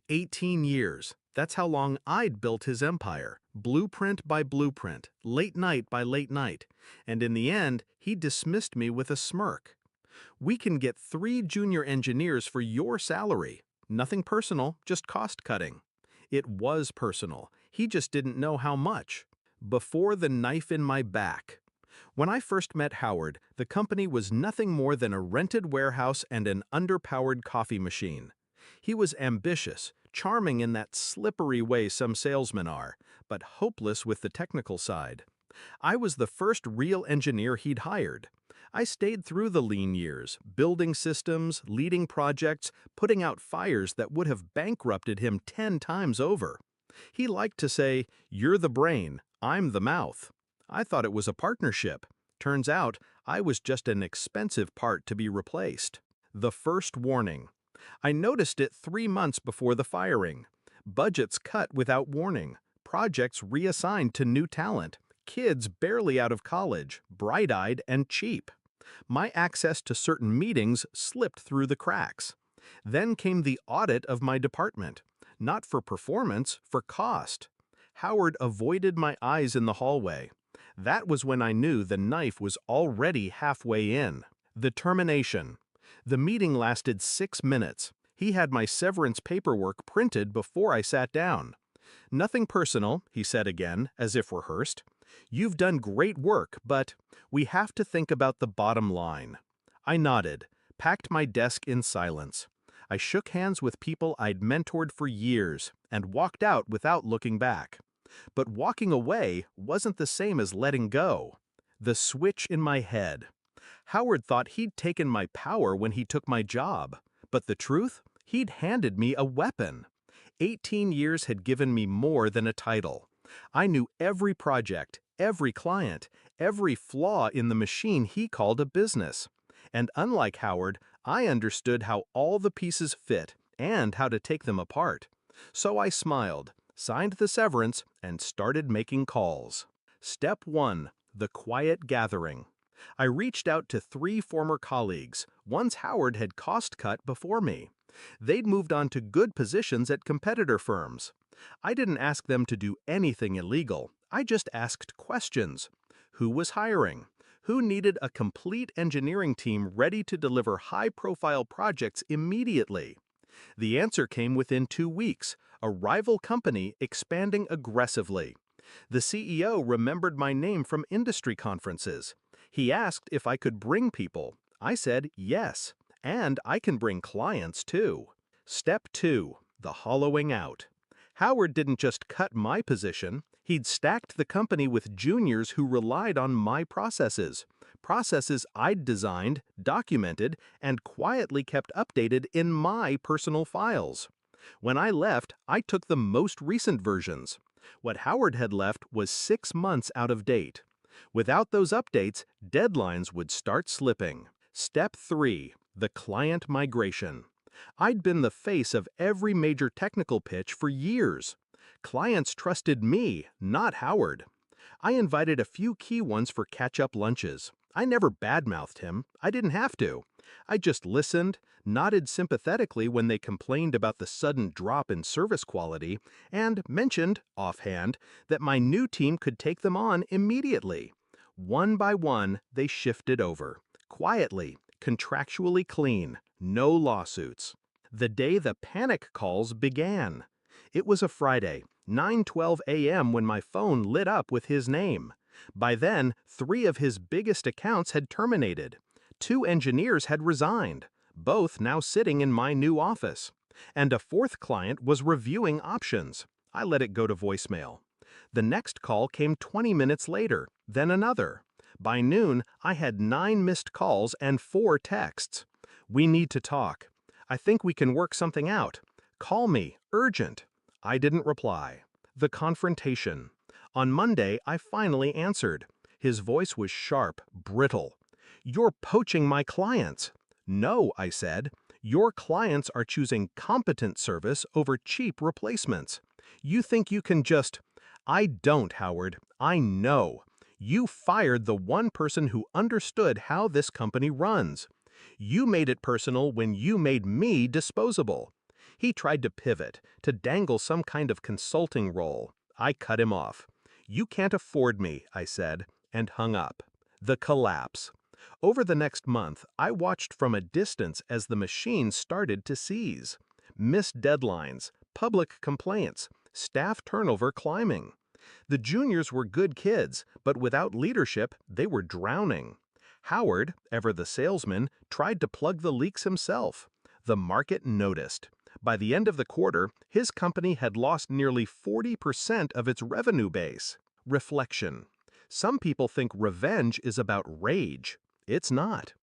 18 years. That's how long I'd built his empire, blueprint by blueprint, late night by late night. And in the end, he dismissed me with a smirk. We can get 3 junior engineers for your salary. Nothing personal, just cost cutting. It was personal. He just didn't know how much. Before the knife in my back. When I first met Howard, the company was nothing more than a rented warehouse and an underpowered coffee machine. He was ambitious, charming in that slippery way some salesmen are, but hopeless with the technical side. I was the first real engineer he'd hired. I stayed through the lean years, building systems, leading projects, putting out fires that would have bankrupted him 10 times over. He liked to say, "You're the brain, I'm the mouth." I thought it was a partnership. Turns out, I was just an expensive part to be replaced. The first warning. I noticed it 3 months before the firing. Budgets cut without warning. Projects reassigned to new talent. Kids barely out of college, bright-eyed and cheap. My access to certain meetings slipped through the cracks. Then came the audit of my department. Not for performance, for cost. Howard avoided my eyes in the hallway. That was when I knew the knife was already halfway in. The termination. The meeting lasted 6 minutes. He had my severance paperwork printed before I sat down. "Nothing personal," he said again, as if rehearsed. "You've done great work, but we have to think about the bottom line." I nodded, packed my desk in silence. I shook hands with people I'd mentored for years, and walked out without looking back. But walking away wasn't the same as letting go. The switch in my head. Howard thought he'd taken my power when he took my job. But the truth? He'd handed me a weapon. 18 years had given me more than a title. I knew every project, every client, every flaw in the machine he called a business. And unlike Howard, I understood how all the pieces fit and how to take them apart. So I smiled, signed the severance, and started making calls. Step 1. The quiet gathering. I reached out to 3 former colleagues, ones Howard had cost-cut before me. They'd moved on to good positions at competitor firms. I didn't ask them to do anything illegal. I just asked questions. Who was hiring? Who needed a complete engineering team ready to deliver high-profile projects immediately? The answer came within 2 weeks, a rival company expanding aggressively. The CEO remembered my name from industry conferences. He asked if I could bring people. I said yes, and I can bring clients too. Step 2. The hollowing out. Howard didn't just cut my position, he'd stacked the company with juniors who relied on my processes. Processes I'd designed, documented, and quietly kept updated in my personal files. When I left, I took the most recent versions. What Howard had left was 6 months out of date. Without those updates, deadlines would start slipping. Step 3. The client migration. I'd been the face of every major technical pitch for years. Clients trusted me, not Howard. I invited a few key ones for catch-up lunches. I never badmouthed him. I didn't have to. I just listened, nodded sympathetically when they complained about the sudden drop in service quality, and mentioned, offhand, that my new team could take them on immediately. One by one, they shifted over. Quietly, contractually clean, no lawsuits. The day the panic calls began. It was a Friday, 9:12 a.m. when my phone lit up with his name. By then, 3 of his biggest accounts had terminated. 2 engineers had resigned, both now sitting in my new office. And a 4th client was reviewing options. I let it go to voicemail. The next call came 20 minutes later, then another. By noon, I had 9 missed calls and 4 texts. "We need to talk. I think we can work something out. Call me, urgent." I didn't reply. The confrontation. On Monday, I finally answered. His voice was sharp, brittle. "You're poaching my clients." "No," I said. "Your clients are choosing competent service over cheap replacements. You think you can just—" "I don't, Howard. I know. You fired the one person who understood how this company runs. You made it personal when you made me disposable." He tried to pivot, to dangle some kind of consulting role. I cut him off. "You can't afford me," I said, and hung up. The collapse. Over the next month, I watched from a distance as the machine started to seize. Missed deadlines, public complaints, staff turnover climbing. The juniors were good kids, but without leadership, they were drowning. Howard, ever the salesman, tried to plug the leaks himself. The market noticed. By the end of the quarter, his company had lost nearly 40% of its revenue base. Reflection. Some people think revenge is about rage. It's not.